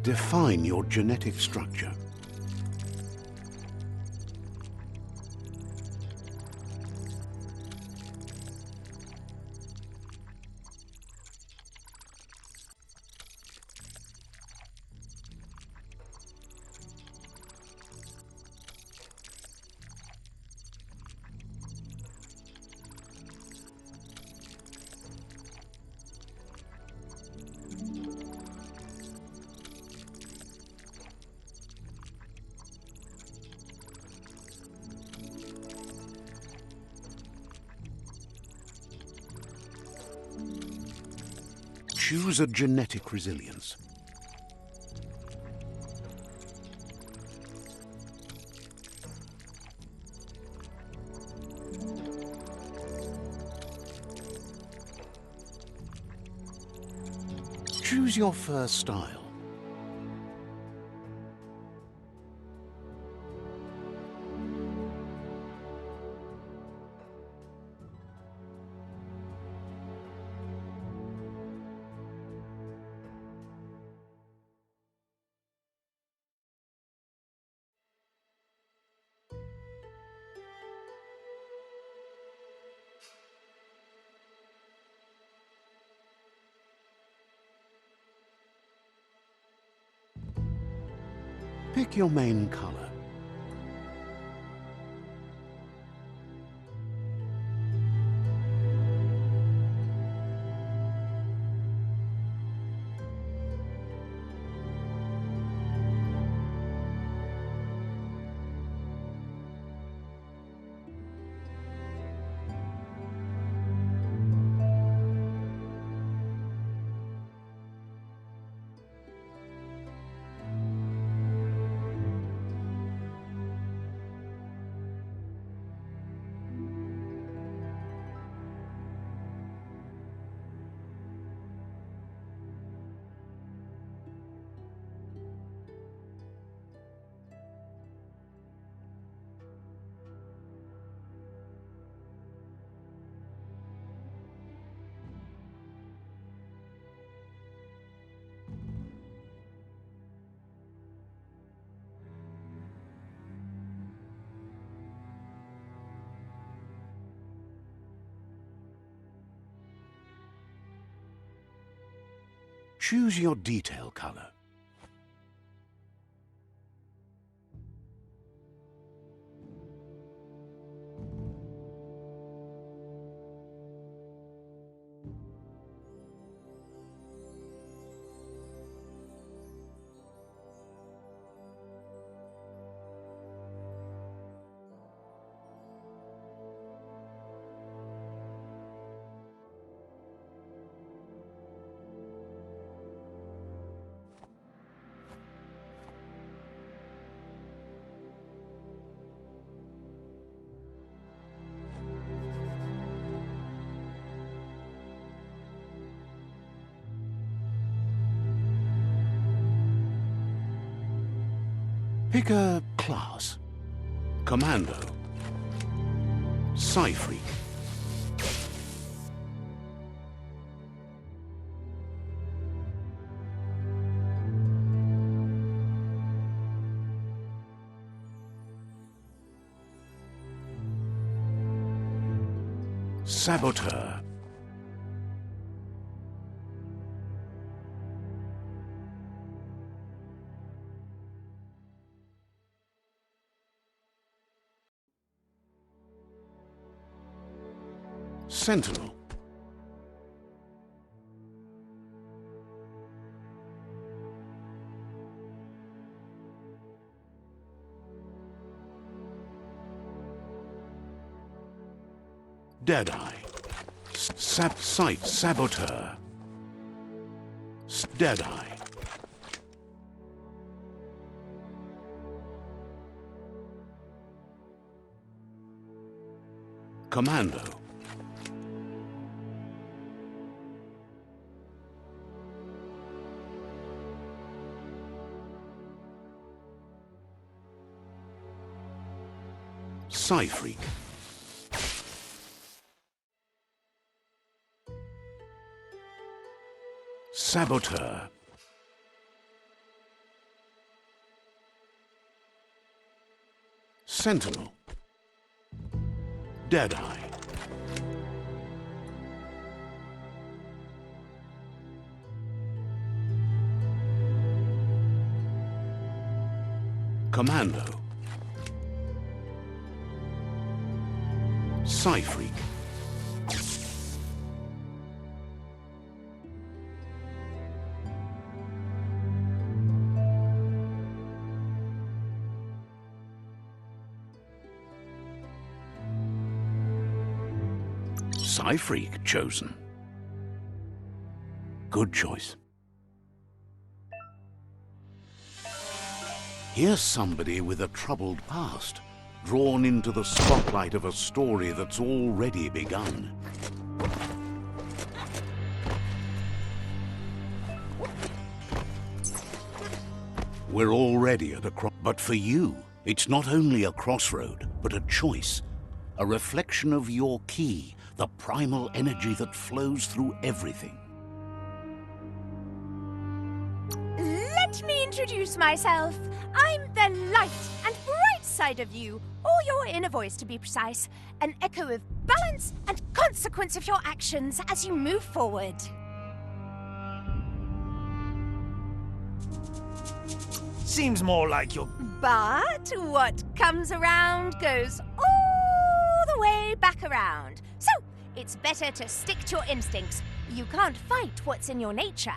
Define your genetic structure. Choose a genetic resilience. Choose your fur style. Pick your main color. Choose your detail color. Pick a class. Commando. Psi-Freak. Saboteur. Sentinel. Deadeye. Sight Saboteur. Deadeye. Commando. Psi-Freak. Saboteur. Sentinel. Deadeye. Commando. Psi-Freak. Psi-Freak chosen. Good choice. Here's somebody with a troubled past, drawn into the spotlight of a story that's already begun. We're already at a but for you, it's not only a crossroad, but a choice. A reflection of your key, the primal energy that flows through everything. Let me introduce myself. I'm the light and bright side of you, or your inner voice to be precise. An echo of balance and consequence of your actions as you move forward. Seems more like you're... But what comes around goes all the way back around. So, it's better to stick to your instincts. You can't fight what's in your nature.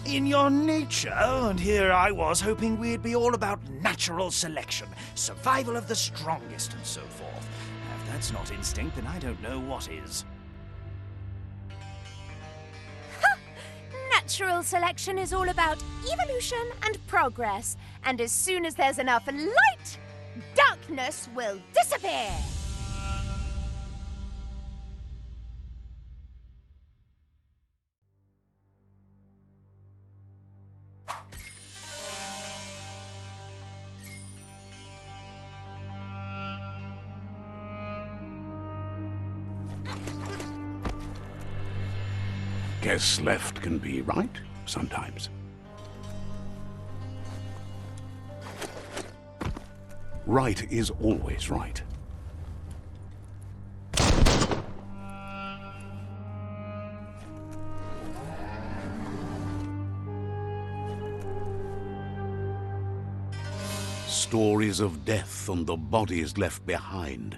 in your nature, and here I was hoping we'd be all about natural selection, survival of the strongest, and so forth. If that's not instinct, then I don't know what is. Natural selection is all about evolution and progress, and as soon as there's enough light, darkness will disappear. Guess left can be right sometimes. Right is always right. Stories of death and the bodies left behind,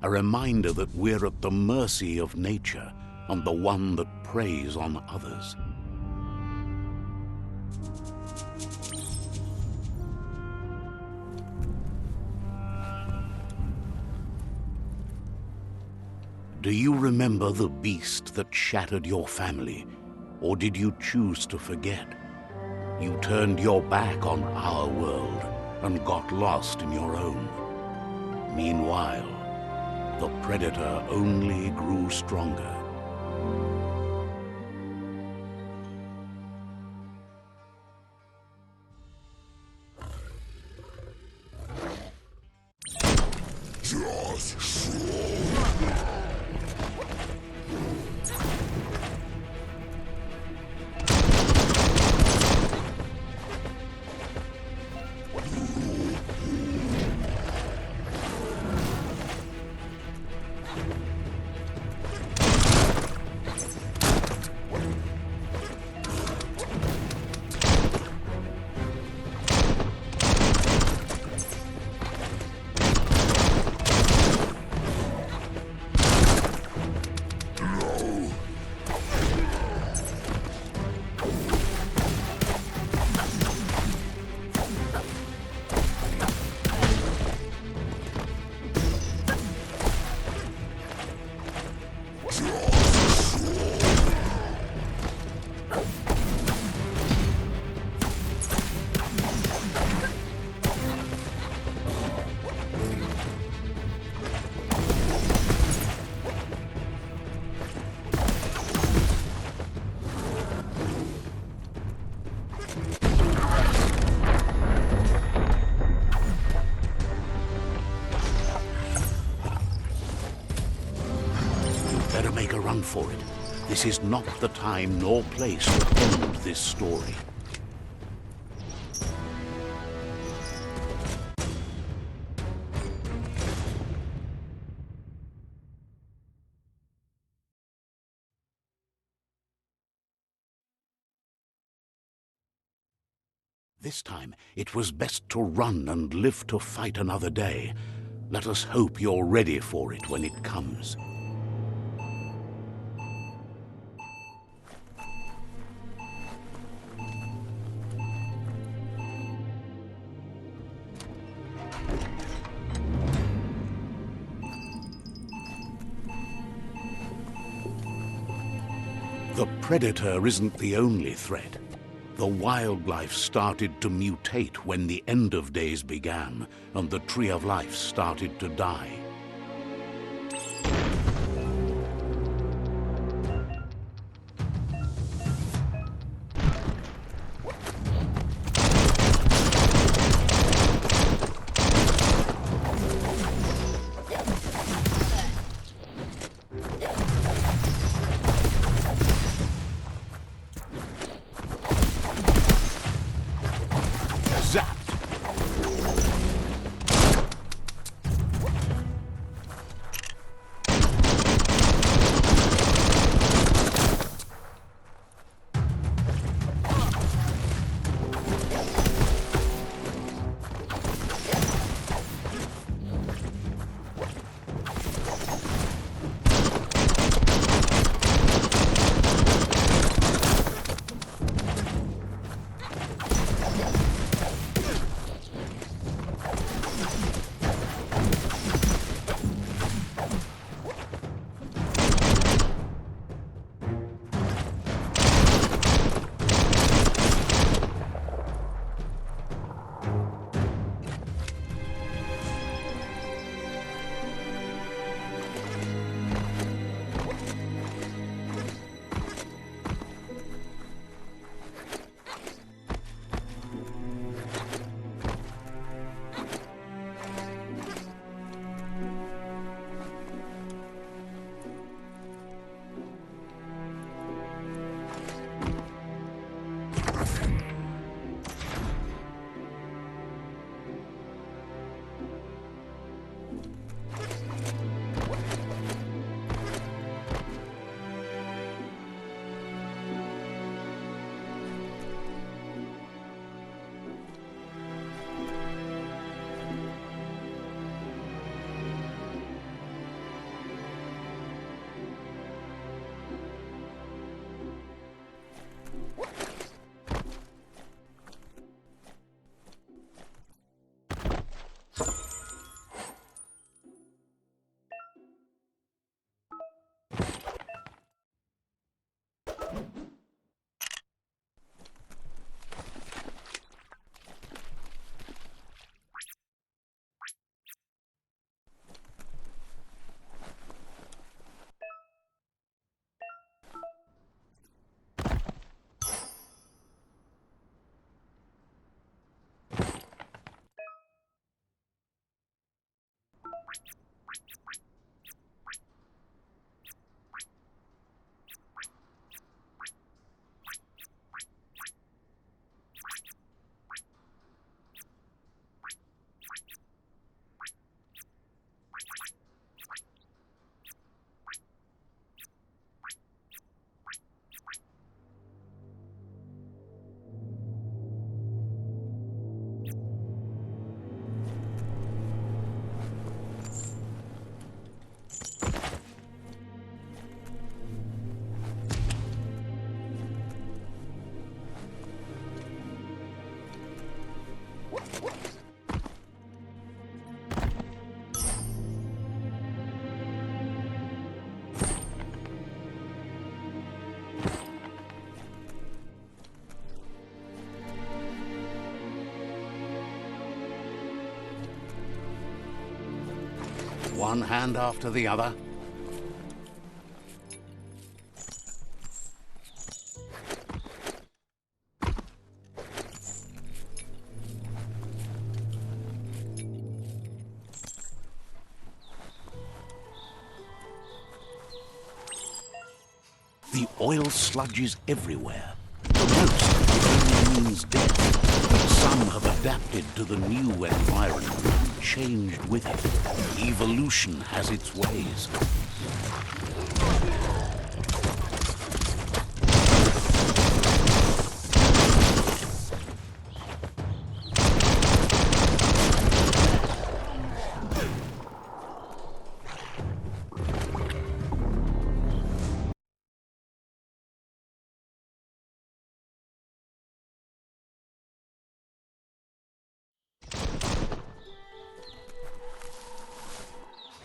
a reminder that we're at the mercy of nature and the one that preys on others. Do you remember the beast that shattered your family, or did you choose to forget? You turned your back on our world and got lost in your own. Meanwhile, the predator only grew stronger. Better make a run for it. This is not the time nor place to end this story. This time, it was best to run and live to fight another day. Let us hope you're ready for it when it comes. The predator isn't the only threat. The wildlife started to mutate when the end of days began, and the tree of life started to die. One hand after the other. The oil sludges everywhere. The most only means death, but some have adapted to the new environment and changed with it. Evolution has its ways.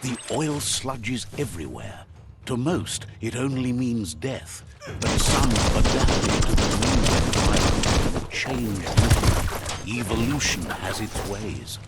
The oil sludges everywhere. To most, it only means death. But some have adapted to the new environment, changed little. Evolution has its ways.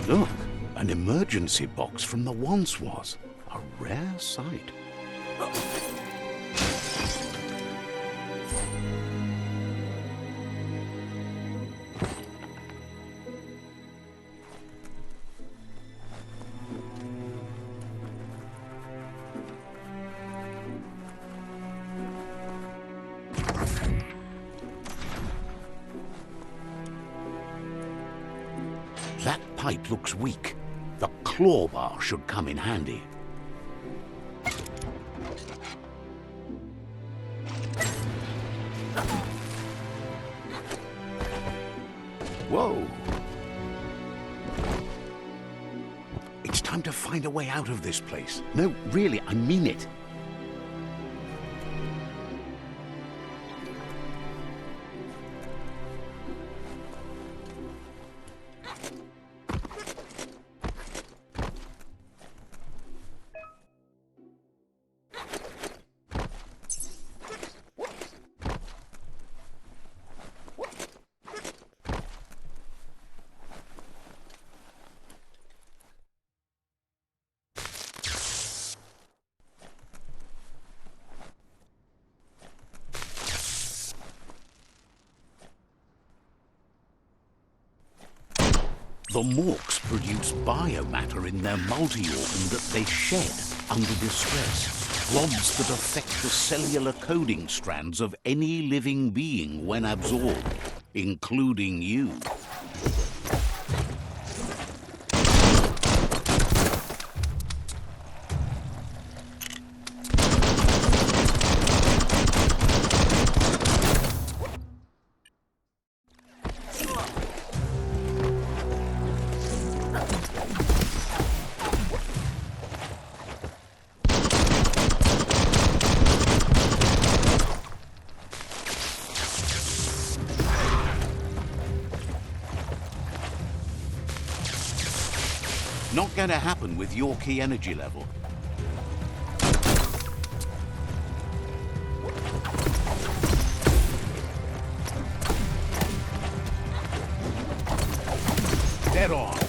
Look, an emergency box from the once was. A rare sight. That pipe looks weak. The claw bar should come in handy. Whoa! It's time to find a way out of this place. No, really, I mean it. The Morks produce biomatter in their multi-organ that they shed under distress. Blobs that affect the cellular coding strands of any living being when absorbed, including you. Not going to happen with your key energy level. Dead on.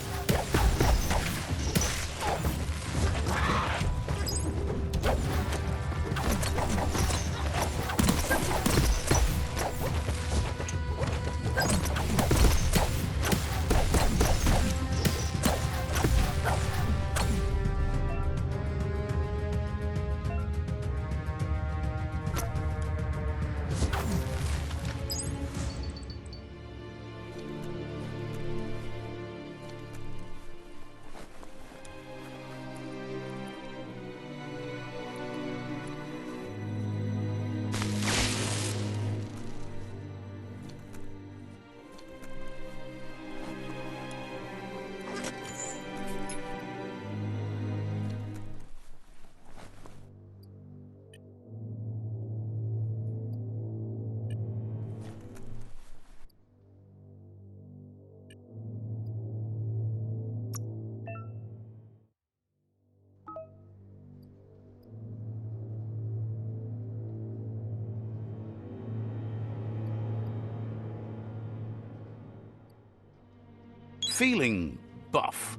Feeling buff.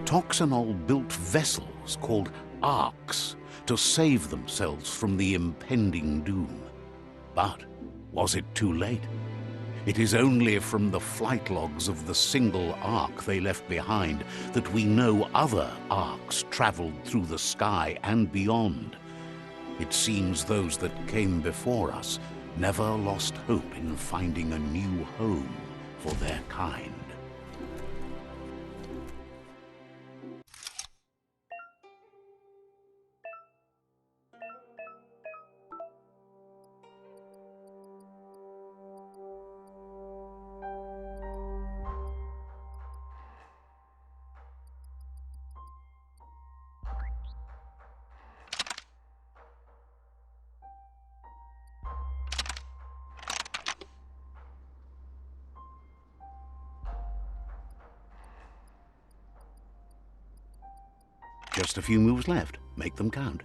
Toxanol built vessels called arks to save themselves from the impending doom. But was it too late? It is only from the flight logs of the single ark they left behind that we know other arks traveled through the sky and beyond. It seems those that came before us never lost hope in finding a new home for their kind. Just a few moves left. Make them count.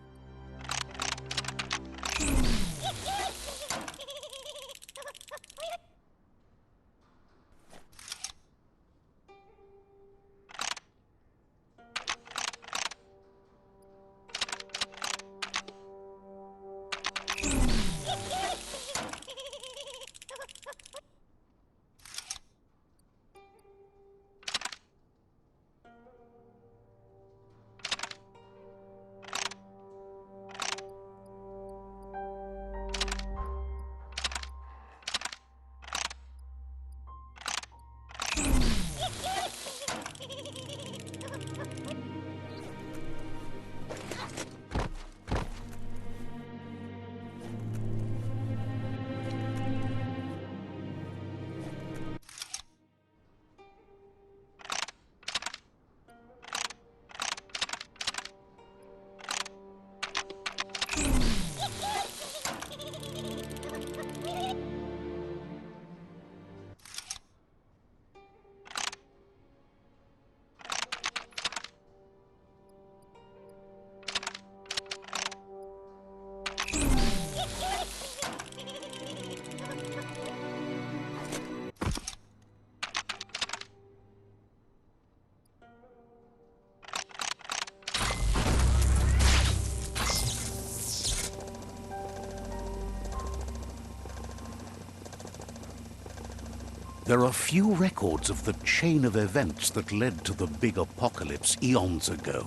There are few records of the chain of events that led to the big apocalypse eons ago,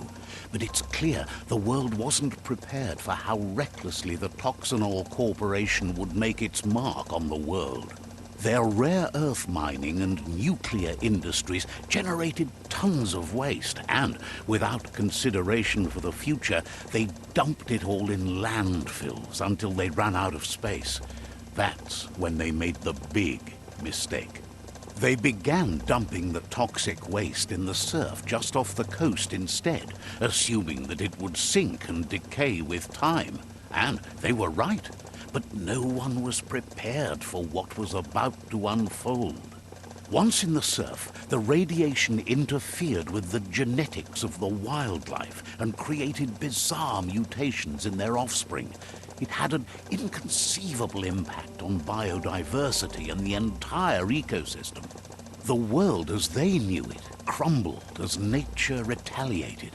but it's clear the world wasn't prepared for how recklessly the Toxanol Corporation would make its mark on the world. Their rare earth mining and nuclear industries generated tons of waste, and without consideration for the future, they dumped it all in landfills until they ran out of space. That's when they made the big mistake. They began dumping the toxic waste in the surf just off the coast instead, assuming that it would sink and decay with time. And they were right, but no one was prepared for what was about to unfold. Once in the surf, the radiation interfered with the genetics of the wildlife and created bizarre mutations in their offspring. It had an inconceivable impact on biodiversity and the entire ecosystem. The world as they knew it crumbled as nature retaliated.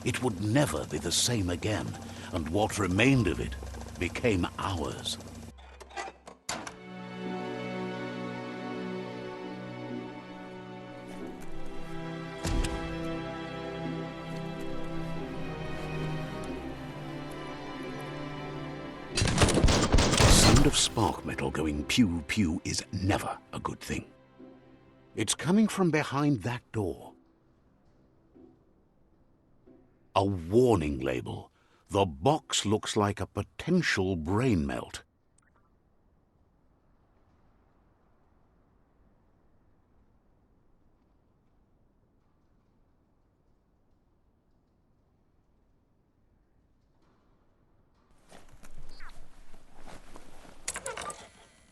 It would never be the same again, and what remained of it became ours. Of spark metal going pew-pew is never a good thing. It's coming from behind that door. A warning label. The box looks like a potential brain melt.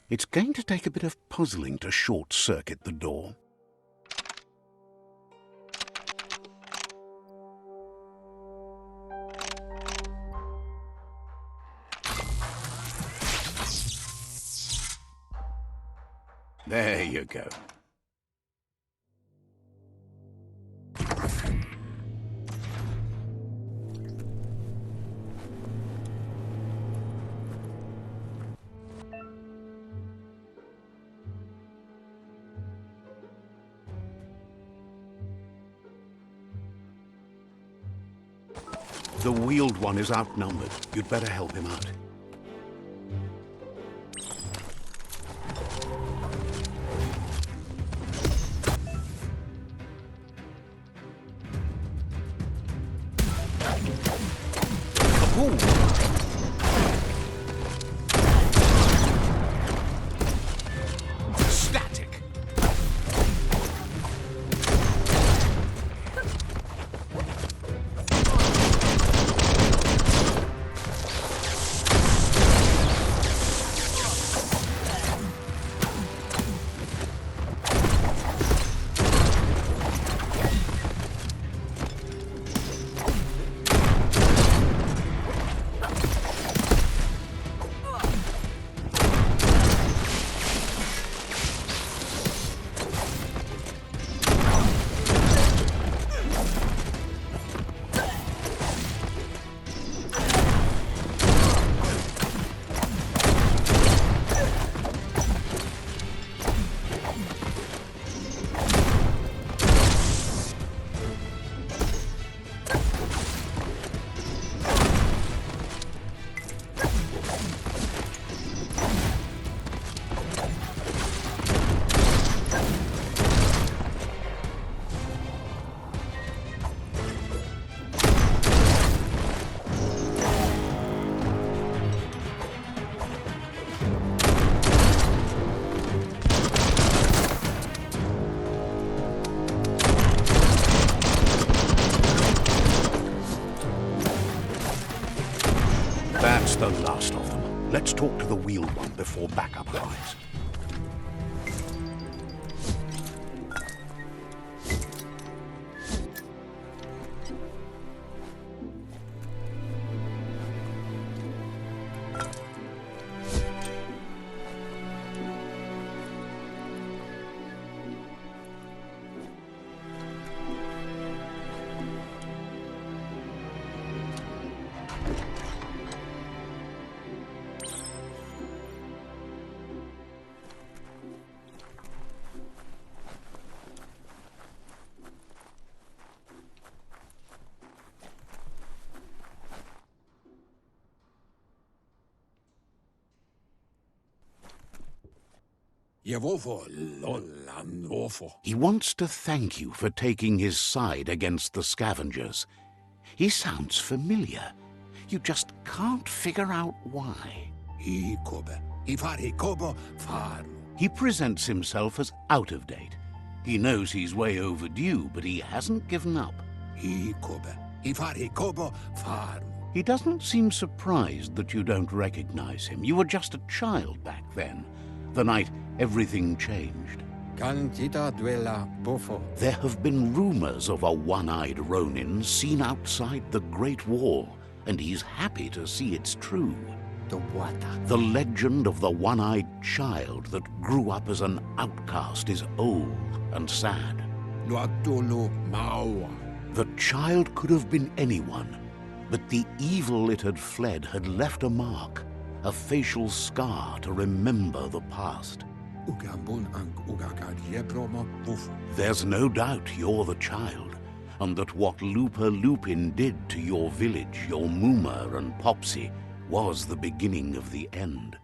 It's going to take a bit of puzzling to short-circuit the door. There you go. The Wheeled One is outnumbered. You'd better help him out. Static. That's the last of them. Let's talk to the Wheeled One before backup arrives. He wants to thank you for taking his side against the scavengers. He sounds familiar. You just can't figure out why. He presents himself as out of date. He knows he's way overdue, but he hasn't given up. He doesn't seem surprised that you don't recognize him. You were just a child back then, the night everything changed. There have been rumors of a one-eyed Ronin seen outside the Great Wall, and he's happy to see it's true. The legend of the one-eyed child that grew up as an outcast is old and sad. The child could have been anyone, but the evil it had fled had left a mark, a facial scar to remember the past. There's no doubt you're the child, and that what Looper Lupin did to your village, your Muma and Popsy, was the beginning of the end.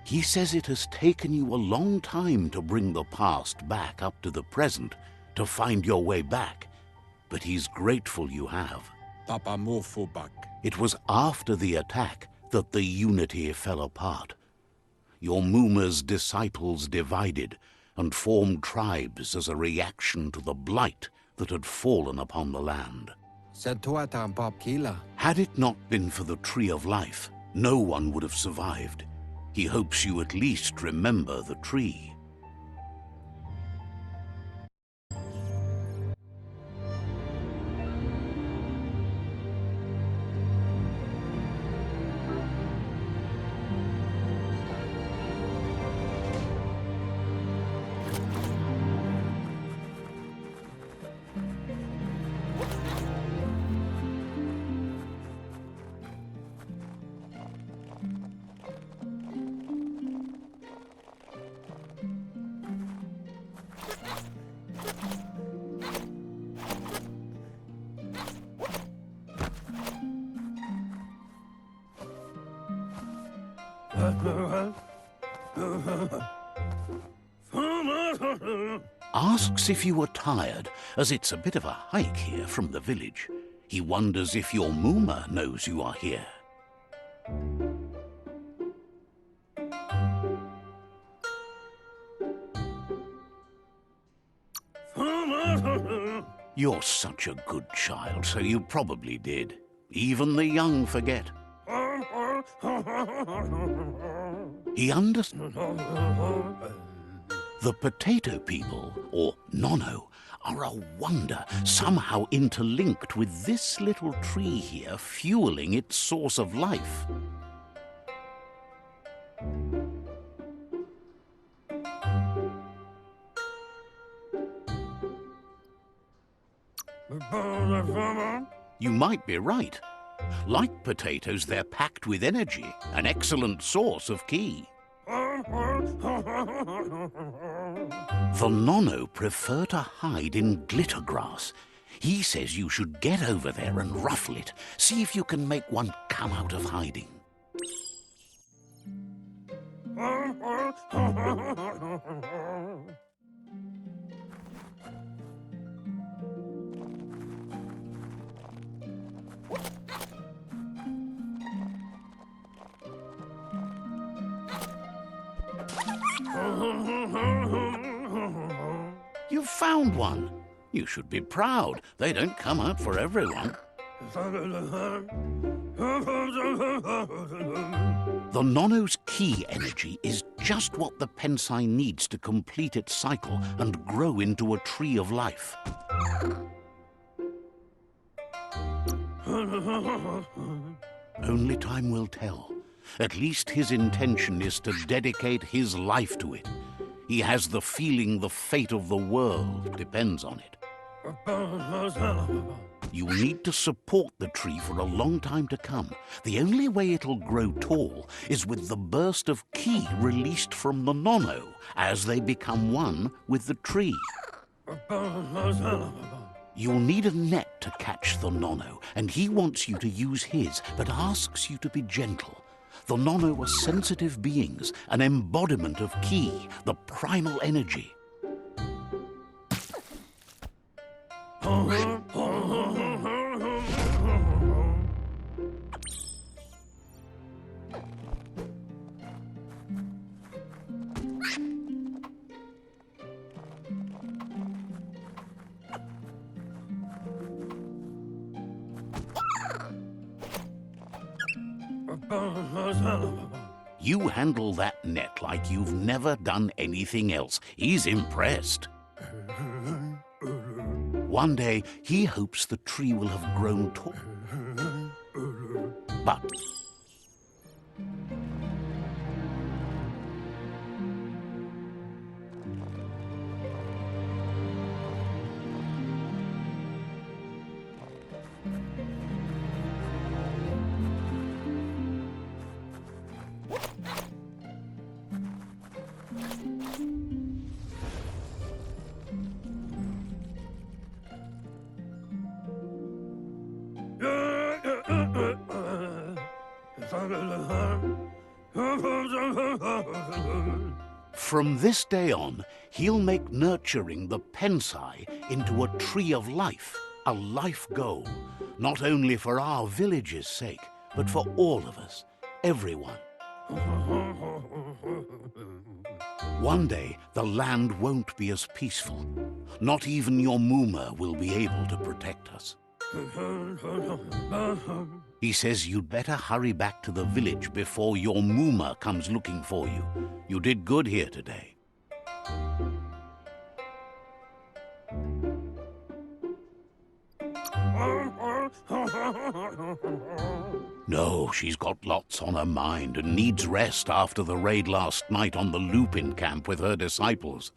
He says it has taken you a long time to bring the past back up to the present, to find your way back, but he's grateful you have. It was after the attack that the unity fell apart. Your Muma's disciples divided and formed tribes as a reaction to the blight that had fallen upon the land. Had it not been for the Tree of Life, no one would have survived. He hopes you at least remember the tree. Asks if you are tired, as it's a bit of a hike here from the village. He wonders if your Mooma knows you are here. You're such a good child, so you probably did. Even the young forget. He understands. The potato people, or Nono, are a wonder, somehow interlinked with this little tree here, fueling its source of life. You might be right. Like potatoes, they're packed with energy, an excellent source of ki. The Nono prefer to hide in glitter grass. He says you should get over there and ruffle it. See if you can make one come out of hiding. You found one. You should be proud. They don't come out for everyone. The Nono's ki energy is just what the Ps5 needs to complete its cycle and grow into a tree of life. Only time will tell. At least his intention is to dedicate his life to it. He has the feeling the fate of the world depends on it. You need to support the tree for a long time to come. The only way it'll grow tall is with the burst of ki released from the Nono as they become one with the tree. You'll need a net to catch the Nono, and he wants you to use his, but asks you to be gentle. The Nono are sensitive beings, an embodiment of ki, the primal energy. You handle that net like you've never done anything else. He's impressed. One day, he hopes the tree will have grown tall. But from this day on, he'll make nurturing the Ps5 into a tree of life, a life goal, not only for our village's sake, but for all of us, everyone. One day, the land won't be as peaceful. Not even your Mooma will be able to protect us. He says you'd better hurry back to the village before your Mooma comes looking for you. You did good here today. No, she's got lots on her mind and needs rest after the raid last night on the Lupin camp with her disciples.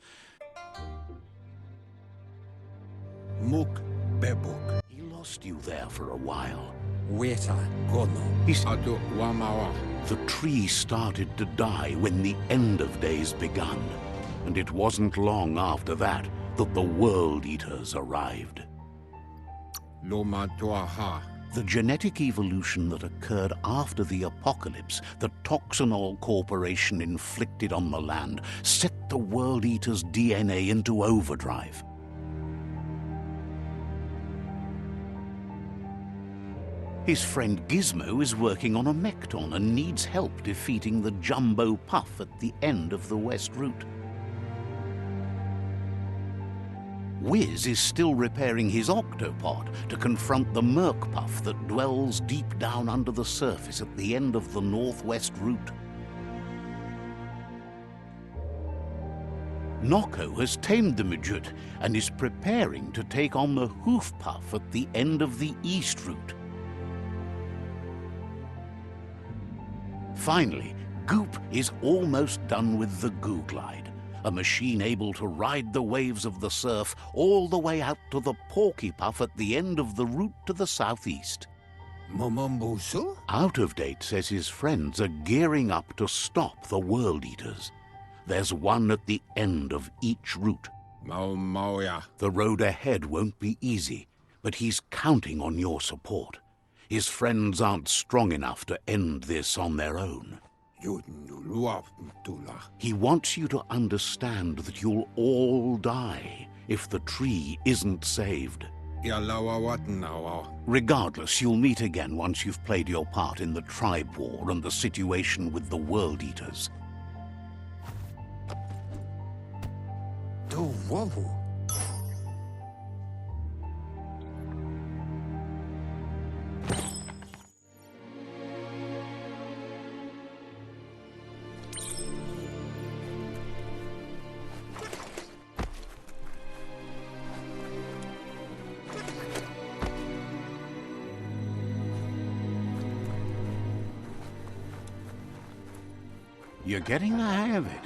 Muk bebuk. He lost you there for a while. Weta gono. He's... Ado wamawa. The tree started to die when the end of days begun, and it wasn't long after that that the World Eaters arrived. Loma doa ha. The genetic evolution that occurred after the apocalypse that Toxanol Corporation inflicted on the land set the World Eater's DNA into overdrive. His friend Gizmo is working on a Mekton and needs help defeating the Jumbo Puff at the end of the West Route. Wiz is still repairing his octopod to confront the Merc Puff that dwells deep down under the surface at the end of the Northwest Route. Nocco has tamed the Midget and is preparing to take on the Hoof Puff at the end of the East Route. Finally, Goop is almost done with the Goo Glide, a machine able to ride the waves of the surf all the way out to the Porky Puff at the end of the route to the southeast. Momombusu? Out of Date says his friends are gearing up to stop the World Eaters. There's one at the end of each route. Mauya. The road ahead won't be easy, but he's counting on your support. His friends aren't strong enough to end this on their own. He wants you to understand that you'll all die if the tree isn't saved. Regardless, you'll meet again once you've played your part in the tribe war and the situation with the World Eaters. You're getting the hang of it.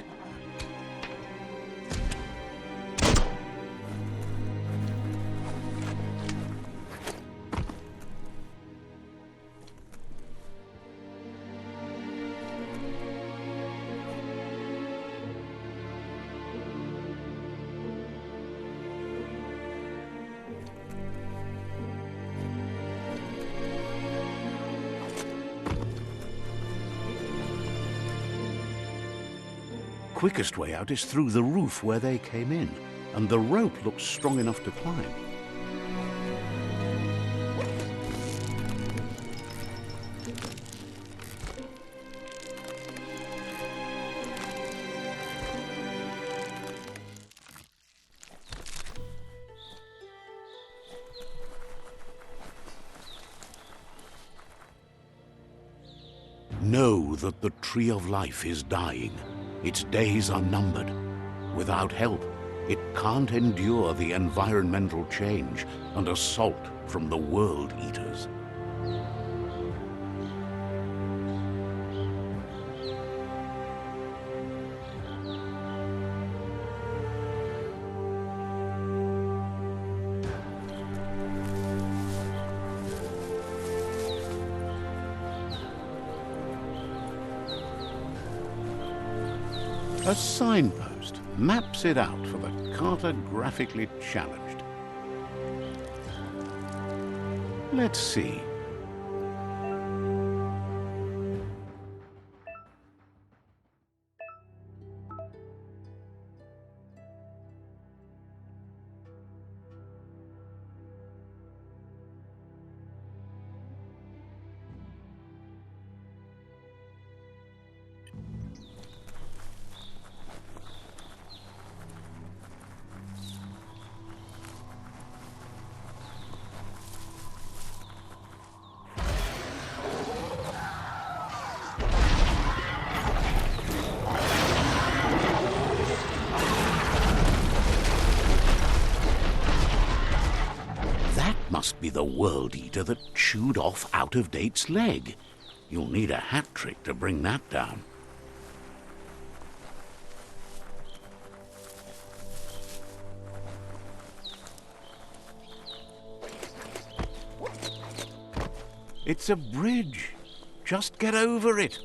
Quickest way out is through the roof where they came in, and the rope looks strong enough to climb. Know that the Tree of Life is dying. Its days are numbered. Without help, it can't endure the environmental change and assault from the World Eaters. A signpost maps it out for the cartographically challenged. Let's see. Must be the World Eater that chewed off Out of Date's leg. You'll need a hat trick to bring that down. It's a bridge. Just get over it.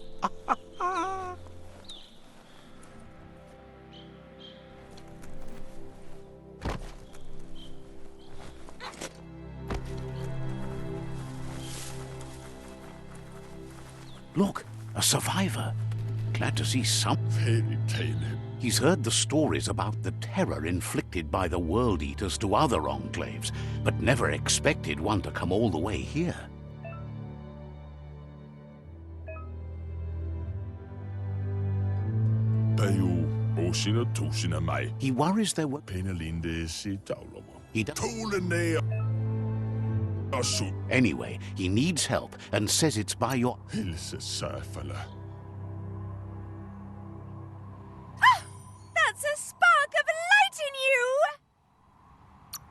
Look, a survivor. Glad to see some. Fairy tale. He's heard the stories about the terror inflicted by the World Eaters to other enclaves, but never expected one to come all the way here. Tayo, osina tusina mai. He worries there were... Penalinde si tauloma. He does... Tolene asu. Anyway, he needs help and says it's by your... Hilse safala. That's a spark of light in you!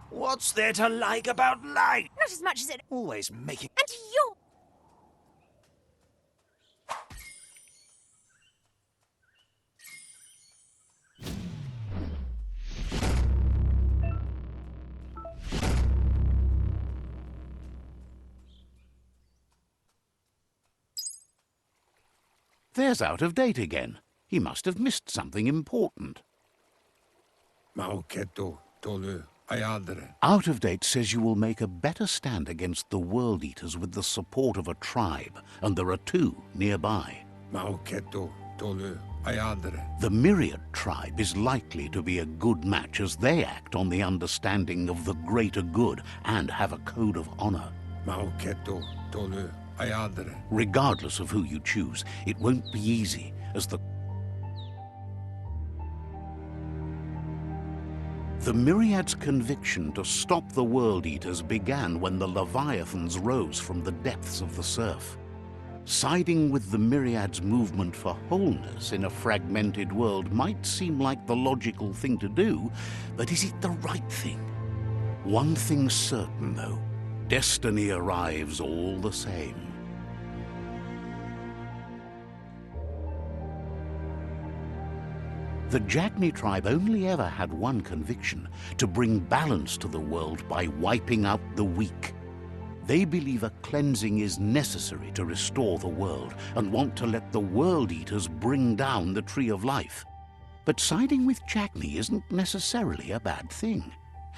What's there to like about light? Not as much as it... Always making... And you're... There's Out of Date again. He must have missed something important. Mauketo tolu ayadre. Out of Date says you will make a better stand against the World Eaters with the support of a tribe, and there are two nearby. Mauketo tolu ayadre. The Myriad tribe is likely to be a good match as they act on the understanding of the greater good and have a code of honor. Mauketo tolu ayadre. Regardless of who you choose, it won't be easy, as the Myriad's conviction to stop the World Eaters began when the Leviathans rose from the depths of the surf. Siding with the Myriad's movement for wholeness in a fragmented world might seem like the logical thing to do, but is it the right thing? One thing's certain, though. Destiny arrives all the same. The Jagni tribe only ever had one conviction: to bring balance to the world by wiping out the weak. They believe a cleansing is necessary to restore the world and want to let the World Eaters bring down the Tree of Life. But siding with Jagni isn't necessarily a bad thing.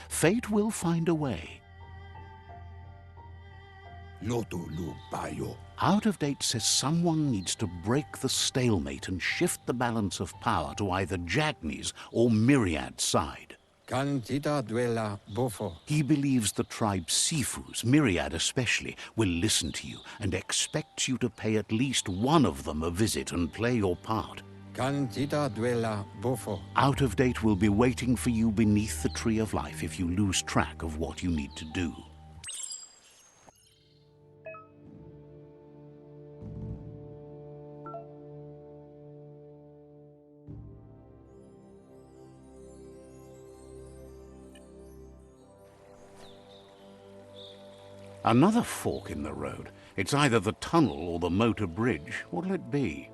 Fate will find a way. Loto lu bayo. Out of Date says someone needs to break the stalemate and shift the balance of power to either Jagni's or Myriad's side. Cantita duela bofo. He believes the tribe Sifus, Myriad especially, will listen to you and expects you to pay at least one of them a visit and play your part. Cantita duela bofo. Out of Date will be waiting for you beneath the Tree of Life if you lose track of what you need to do. Another fork in the road. It's either the tunnel or the motor bridge. What'll it be?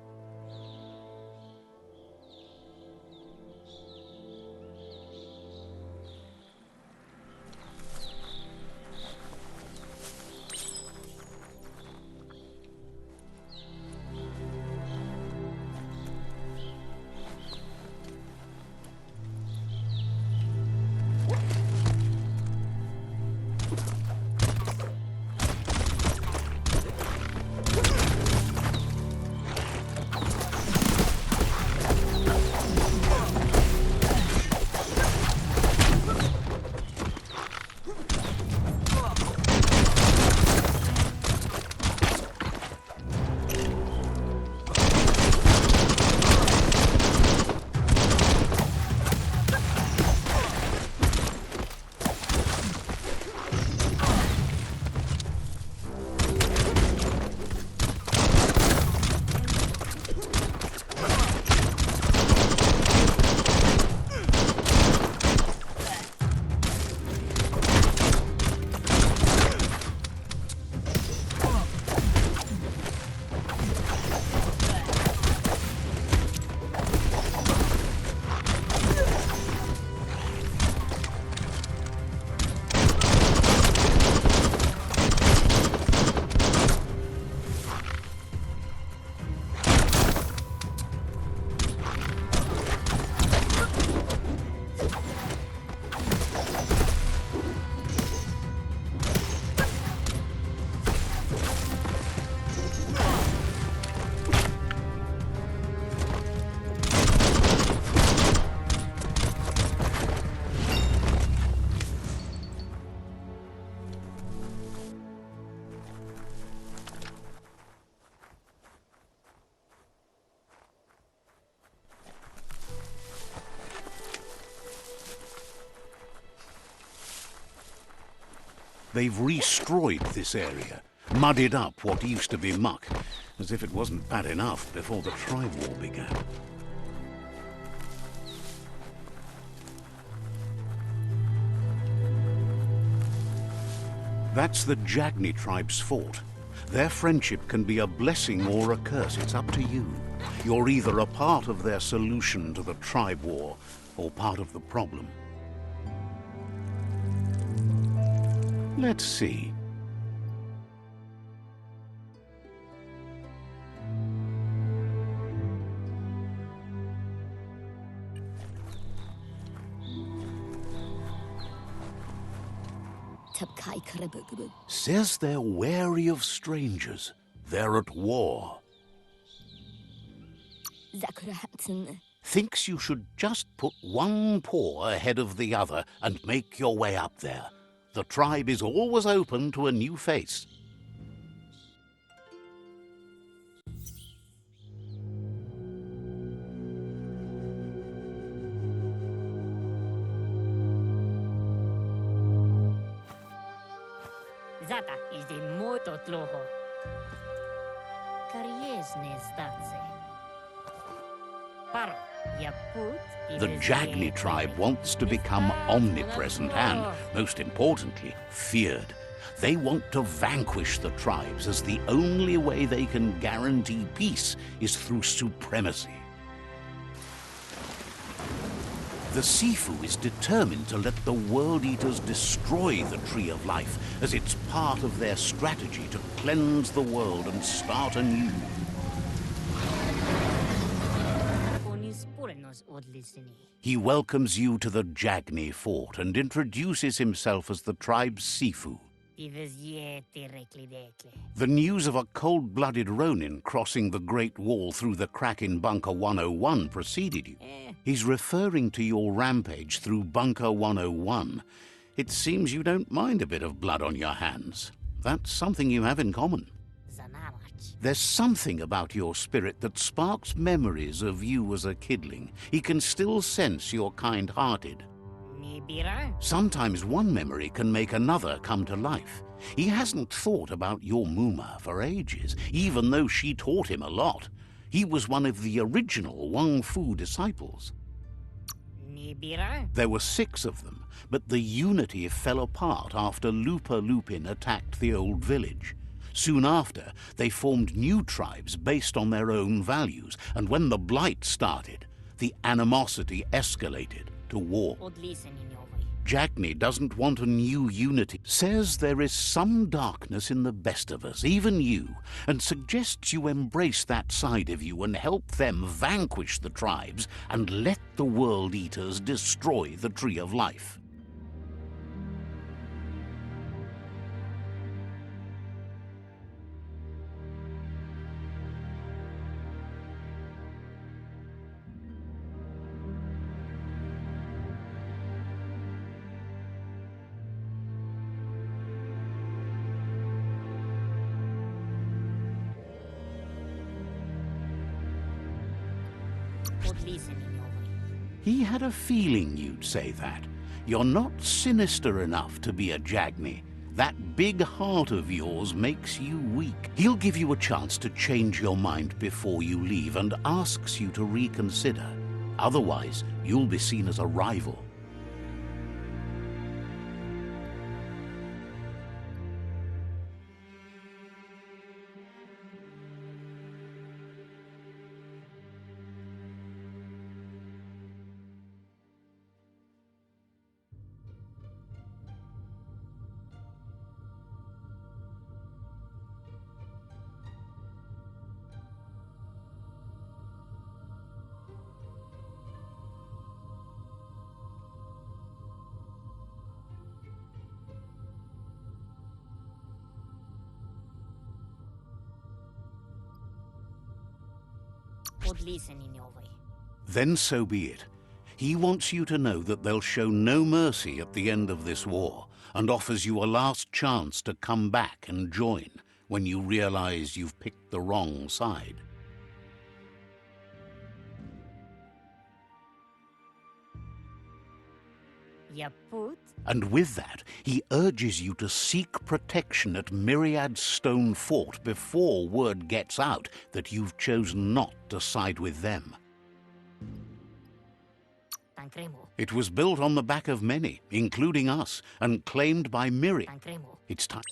They've destroyed this area, muddied up what used to be muck, as if it wasn't bad enough before the tribe war began. That's the Jagni tribe's fort. Their friendship can be a blessing or a curse. It's up to you. You're either a part of their solution to the tribe war or part of the problem. Let's see. Says they're wary of strangers. They're at war. Thinks you should just put one paw ahead of the other and make your way up there. The tribe is always open to a new face. Zata is the moto tloho. Kariesne stace. Paro, ya put. The Jagni tribe wants to become omnipresent and, most importantly, feared. They want to vanquish the tribes, as the only way they can guarantee peace is through supremacy. The Sifu is determined to let the World Eaters destroy the Tree of Life, as it's part of their strategy to cleanse the world and start anew. He welcomes you to the Jagni fort and introduces himself as the tribe's Sifu. The news of a cold-blooded Ronin crossing the Great Wall through the crack in Bunker 101 preceded you. He's referring to your rampage through Bunker 101. It seems you don't mind a bit of blood on your hands. That's something you have in common. There's something about your spirit that sparks memories of you as a kidling. He can still sense you're kind-hearted. Sometimes one memory can make another come to life. He hasn't thought about your Muma for ages, even though she taught him a lot. He was one of the original Wang Fu disciples. There were 6 of them, but the unity fell apart after Lupa Lupin attacked the old village. Soon after, they formed new tribes based on their own values, and when the Blight started, the animosity escalated to war. Jagni doesn't want a new unity, says there is some darkness in the best of us, even you, and suggests you embrace that side of you and help them vanquish the tribes and let the World Eaters destroy the Tree of Life. He had a feeling you'd say that. You're not sinister enough to be a Jagni. That big heart of yours makes you weak. He'll give you a chance to change your mind before you leave and asks you to reconsider. Otherwise, you'll be seen as a rival. Then so be it. He wants you to know that they'll show no mercy at the end of this war, and offers you a last chance to come back and join when you realize you've picked the wrong side. Yaput? And with that, he urges you to seek protection at Myriad's Stone Fort before word gets out that you've chosen not to side with them. Tancremo. It was built on the back of many, including us, and claimed by Myriad. Tancremo. It's time.